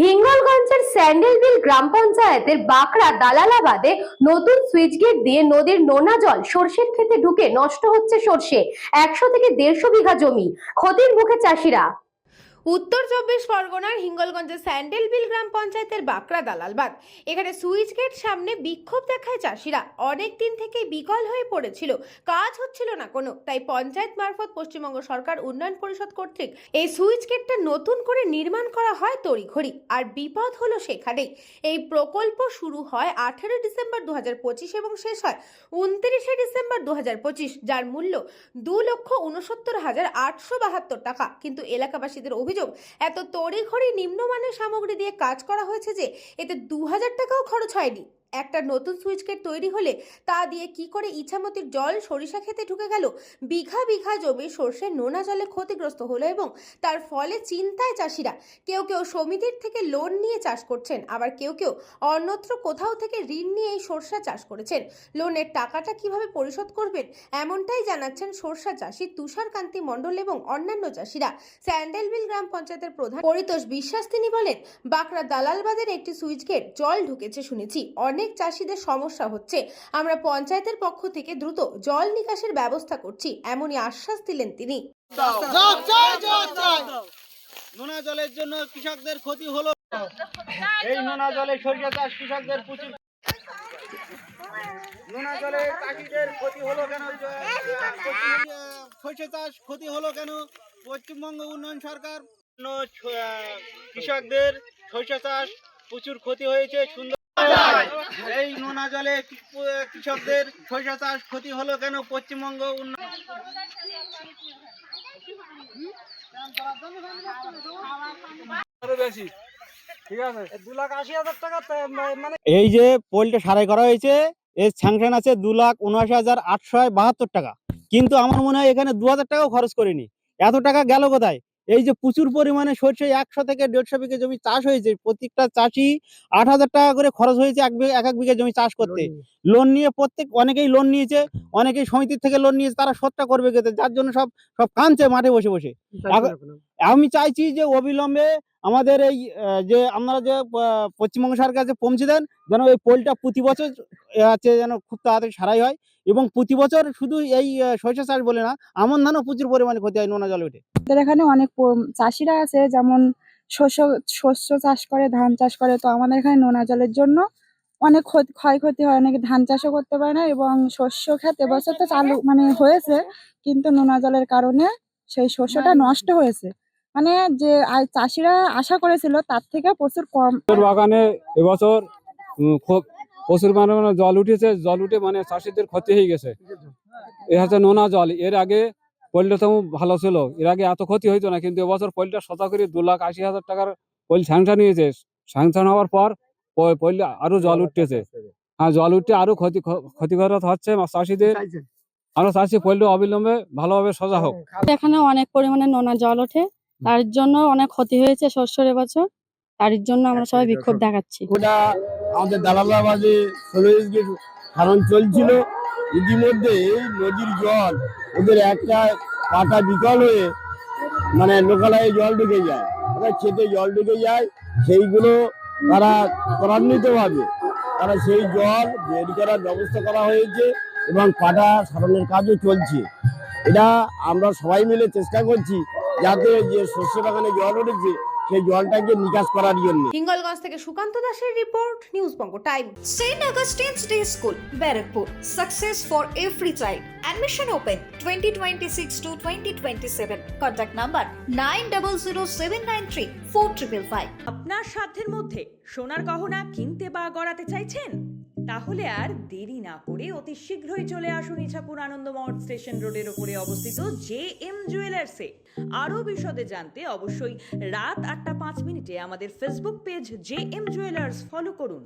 হিঙ্গলগঞ্জের স্যান্ডেলবিল গ্রাম পঞ্চায়েতের বাঁকড়া দালালাবাদে নতুন switch gate দিয়ে নদীর নোনা জল সর্ষের ক্ষেতে ঢুকে নষ্ট হচ্ছে সর্ষে। 100 থেকে 150 বিঘা জমি, ক্ষতির মুখে চাষিরা। উত্তর চব্বিশ পরগনার হিঙ্গলগঞ্জের স্যান্ডেলবিল গ্রাম পঞ্চায়েতের বাঁকড়া দালালবাদ, এখানে সুইচ গেট সামনে বিক্ষোভ দেখায় চাষিরা। অনেক দিন থেকেই বিকল হয়ে পড়েছিল, কাজ হচ্ছিল না কোনো, তাই পঞ্চায়েত মারফত পশ্চিমবঙ্গ সরকার উন্নয়ন পরিষদ কর্তৃক এই সুইচ গেটটা নতুন করে নির্মাণ করা হয় তড়িঘড়ি। আর বিপদ হলো সেখানেই। এই প্রকল্প শুরু হয় 18 ডিসেম্বর 2025 এবং শেষ হয় 29 ডিসেম্বর 2025, যার মূল্য 2,69,872 টাকা। কিন্তু এলাকাবাসীদের অভিযোগ, এত তড়িঘড়ি নিম্নমানের সামগ্রী দিয়ে কাজ করা হয়েছে যে এতে 2000 টাকাও খরচ হয়নি। একটা নতুন সুইচ গেট তৈরি হলে তা দিয়ে কি করে ইছামতির জল সরিষা খেতে ঢুকে গেল। বিঘা বিঘা জমি সর্ষে নোনা জলে ক্ষতিগ্রস্ত হলো এবং তার ফলে চিন্তায় চাষিরা। কেউ কেউ সমিতির থেকে লোন নিয়ে চাষ করছেন, আবার কেউ কেউ অন্যত্র কোথাও থেকে ঋণ নিয়ে এই সর্ষা চাষ করেছেন। লোনের টাকাটা কিভাবে পরিশোধ করবেন এমনটাই জানাচ্ছেন সর্ষা চাষি তুষারকান্তি মণ্ডল এবং অন্যান্য চাষিরা। স্যান্ডেলবিল গ্রাম পঞ্চায়েতের প্রধান পরিতোষ বিশ্বাস তিনি বলেন, বাঁকড়া দালালবাদের একটি সুইচ গেট জল ঢুকেছে শুনেছি, অনেক চাষিদের সমস্যা হচ্ছে। আমরা পঞ্চায়েতের পক্ষ থেকে দ্রুত জল নিকাশের ব্যবস্থা করছি, এমনই আশ্বাস দিলেন তিনি। নোনা জলের জন্য কৃষকদের ক্ষতি হলো। এই নোনা জলে সরিষা চাষ কৃষকদের প্রচুর, নোনা জলে চাষিদের ক্ষতি হলো কেন? সরিষা চাষ ক্ষতি হলো কেন? পশ্চিমবঙ্গ উন্নয়ন সরকার কৃষকদের সরিষা চাষ প্রচুর ক্ষতি হয়েছে। সুন্দর এই নোনা জলে কৃষকদের সরিষা চাষ ক্ষতি হলো কেন? পশ্চিমবঙ্গ উন্নয়ন এই যে পোলটা সারাই করা হয়েছে, এর স্যাংশন আছে 2,79,872 টাকা, কিন্তু আমার মনে হয় এখানে 2000 টাকাও খরচ করিনি। এত টাকা গেল কোথায়? এই যে প্রচুর পরিমাণে সরষে 100 থেকে 150 বিঘা জমি চাষ হয়েছে, প্রত্যেকটা চাষি 8,000 টাকা করে খরচ হয়েছে এক এক বিঘা জমি চাষ করতে। লোন নিয়ে অনেকেই লোন নিয়েছে, অনেকেই সমিতির থেকে লোন নিয়েছে, তারা শোধটা করবে কেতে, যার জন্য সব কাঁদছে মাঠে বসে বসে। আমি চাইছি যে অবিলম্বে আমাদের এই যে আপনারা যে পশ্চিমবঙ্গ সরকার কাছে পৌঁছে দেন, যেন এই পোলটা প্রতি বছর আছে যেন খুব তাড়াতাড়ি সারাই হয়, এবং প্রতি বছর শুধু এই সরিষা চাষ বলে না, আমন ধানও প্রচুর পরিমাণে ক্ষতি হয় নোনা জলে উঠে। আমাদের এখানে অনেক চাষিরা আছে, যেমন শস্য চাষ করে, ধান চাষ করে। তো আমাদের এখানে নোনা জলের জন্য অনেক ক্ষয়ক্ষতি হয়, অনেকে ধান চাষও করতে পারে না, এবং শস্য ক্ষেত এবছর তো চালু হয়েছে, কিন্তু নোনা জলের কারণে সেই শস্যটা নষ্ট হয়েছে। মানে যে চাষিরা আশা করেছিল তার থেকে প্রচুর কম। বাগানে এবছর খুব প্রচুর পরিমাণে জল উঠেছে, জল উঠে মানে চাষিদের ক্ষতি হয়ে গেছে। এ হচ্ছে নোনা জল। এর আগে পয়েলটা তো ভালো ছিল, এর আগে এত ক্ষতি হইতো না, কিন্তু এবছর পয়েলটা শতা করে 2,80,000 টাকার পয়েল স্যাংশন হয়েছে। স্যাংশন হওয়ার পর পয়েল আরো জল উঠতেছে। হ্যাঁ, জল উঠতে আরো ক্ষতিগ্রস্ত হচ্ছে চাষিদের। আমরা চাইছি পয়েলটা অবিলম্বে ভালোভাবে সোজা হোক। এখানে অনেক পরিমাণে নোনা জল ওঠে, তার জন্য অনেক ক্ষতি হয়েছে শস্যের এবছর, তার জন্য আমরা সবাই বিক্ষোভ দেখাচ্ছি। আমাদের দালালাবাদে কারণ চলছিল, ইতিমধ্যে এই নদীর জল ওদের একটা পাটা বিকল হয়ে মানে লোকালয়ে জল ঢুকে যায়, ওদের খেতে জল ঢুকে যায়। সেইগুলো তারা ত্বরান্বিতভাবে তারা সেই জল বের করার ব্যবস্থা করা হয়েছে এবং পাটা সারানোর কাজও চলছে। এটা আমরা সবাই মিলে চেষ্টা করছি যাতে যে শস্য বাগানে জল উঠেছে সেই জলটাকে নিকাশ করার জন্য। হিঙ্গলগঞ্জ থেকে সুকান্ত দাসের report, news Banga time. St. Augustine's Day School, Barrackpur. Success for every child. Admission open 2026 to 2027. Contact number 9007934555. আপনার সাধ্যের মধ্যে সোনার গহনা কিনতে বা গড়াতে চাইছেন? তাহলে আর দেরি না করে অতি শীঘ্রই চলে আসুন ইছাপুর আনন্দমঠ স্টেশন রোডের উপরে অবস্থিত JM জুয়েলার্সে। আরও বিশদে জানতে অবশ্যই রাত 8টা 5 মিনিটে আমাদের Facebook page JM jewellers follow করুন।